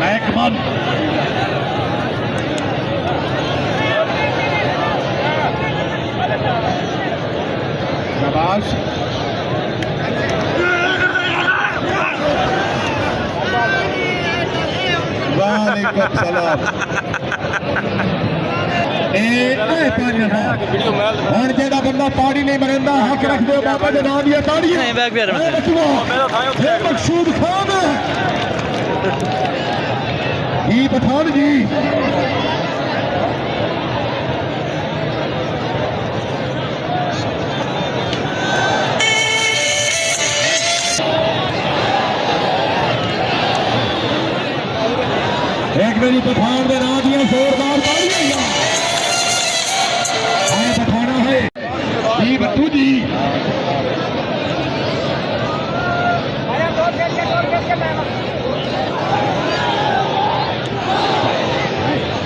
Ekman. शाबाश। वालेकुम सलाम। और जेड़ा बंदा ताड़ी नहीं मरंदा हक रख दो बाबा दे नाम दिया ताड़ी नहीं बैग पे मकसूद खान ये पठान जी एक मेरी पठान दे नाम दिया जोरदार ताड़ियां पठाना है जी बट्टू जी।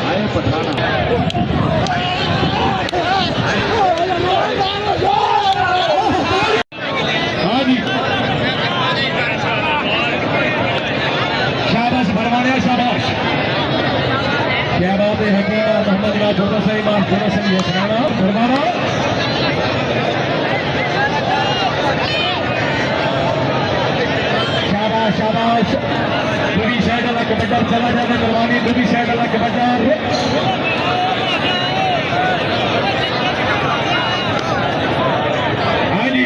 आए पठाना हाँ जी शाबाश भरवाने शाबाश क्या बात है मोहम्मद इमाम थोड़ा सा इमाम थोड़ा सा ये सुनाना फरमाना शाबाश शाबाश दूसरी साइड वाला कबड्डर चला जाता करवानी दूसरी साइड वाला कबड्डर हाँ जी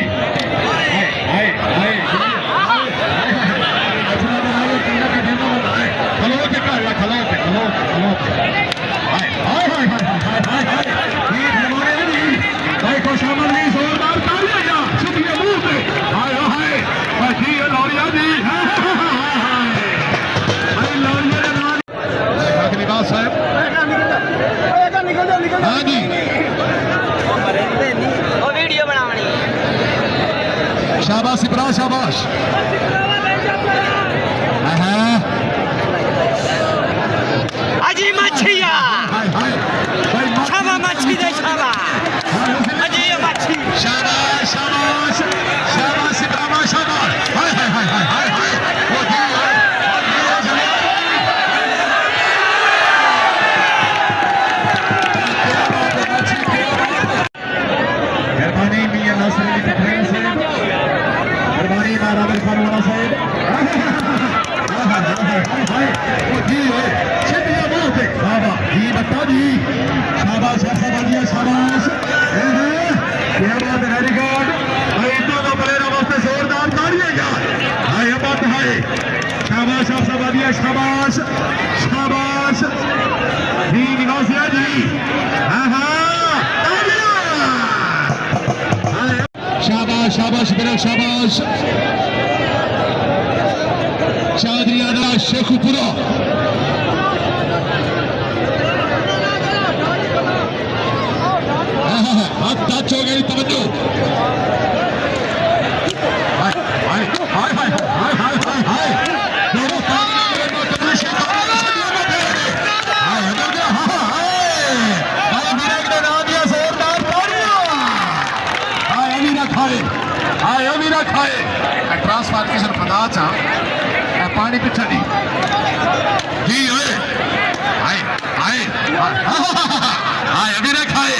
आए आए शाबाश इब्राहिम शाबाश अजी मच्छिया शाबा मच्छी दे शाबा अजी मच्छी शाबाश शाबाश शाबाश इब्राहिम शाबाश हाय हाय हाय हाय हाय शाबाश शाबाश जी निवासिया जी शाबाश शाबाश मेरा शाबाश चादरियाना शेखुपुरा हाथ टच हो गई तवज्जो हाय हाय हाय हाय हाय हाय हाय ट्रांसफार की सरफदा चा पानी पिछा दी जी आए आए आए आए अभी रख आए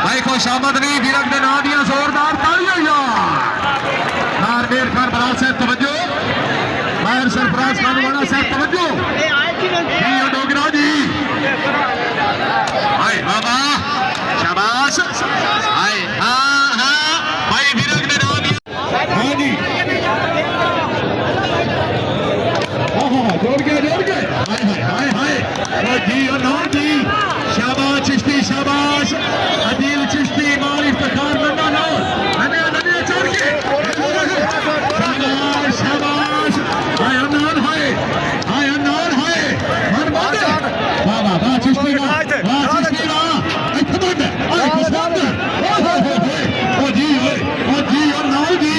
भाई को शामत नहीं गिरक दे ना दिया जोरदार तालियां यार मेर खान बरार साहब तवज्जो माहिर सरफराज खान वाला साहब तवज्जो जी डोगरा जी आए बाबा शाबाश आए हाँ हाँ भाई गिरक दे ना दिया हाँ जी जोड़ गए हाय हाय हाय हाय जी और नाम जी शाबाश चिश्ती शाबाश अदील चिश्ती माल इफ्तिखार बंदा ना मैंने नदिया छोड़ के शाबाश शाबाश हाय अनार हाय मन बात बाबा बा चिश्ती ना इत्तेफाक हाय खुशबू ओ जी और नाम जी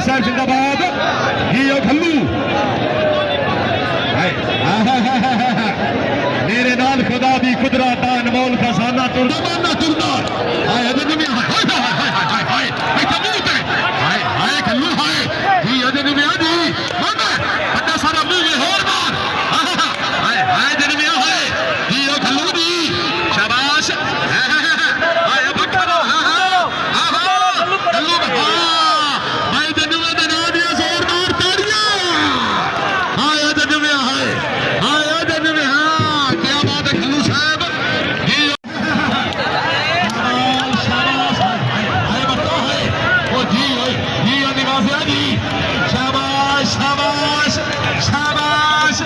साहब जिंदाबाद जी ओ खल्लू मेरे नाल खुदा दी कुदरत अनमोल खजाना तुरदा तुरदा हाय अजन में हाय हाय हाय हाय हाय तबूत हाय हाय खल्लू हाय जी अजन में आजी बंदा बंदा सारा मुंह में होर मार हाय हाय अजन में हाय जी ओ खल्लू दी शाबाश हाय बकरा खल्लू हाय अजन में दे ना दिया जोरदार ताड़ियां हाय अजन में हाय हाय अजन में हां क्या बात है खल्लू साहब जी शाबाश हाय बकरा है ओ जी निवासिया जी शाबाश शाबाश शाबाश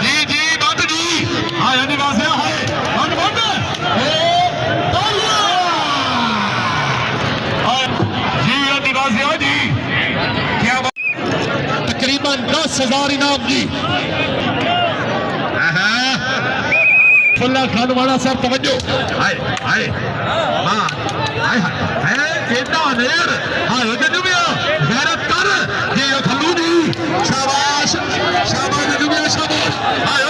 जी जी बात जी हाय निवासिया है बंद बंद ए तालियां हाय जी निवासिया जी क्या बात तकरीबन 10,000 इनाम जी फुल्ला खानवाड़ा साहब तवज्जो हाय हाय हां हाय हाय केदा नेर हाय जजुबिया गैरत कर जी खल्लू जी शाबाश शाबाश जजुबिया शाबाश हाय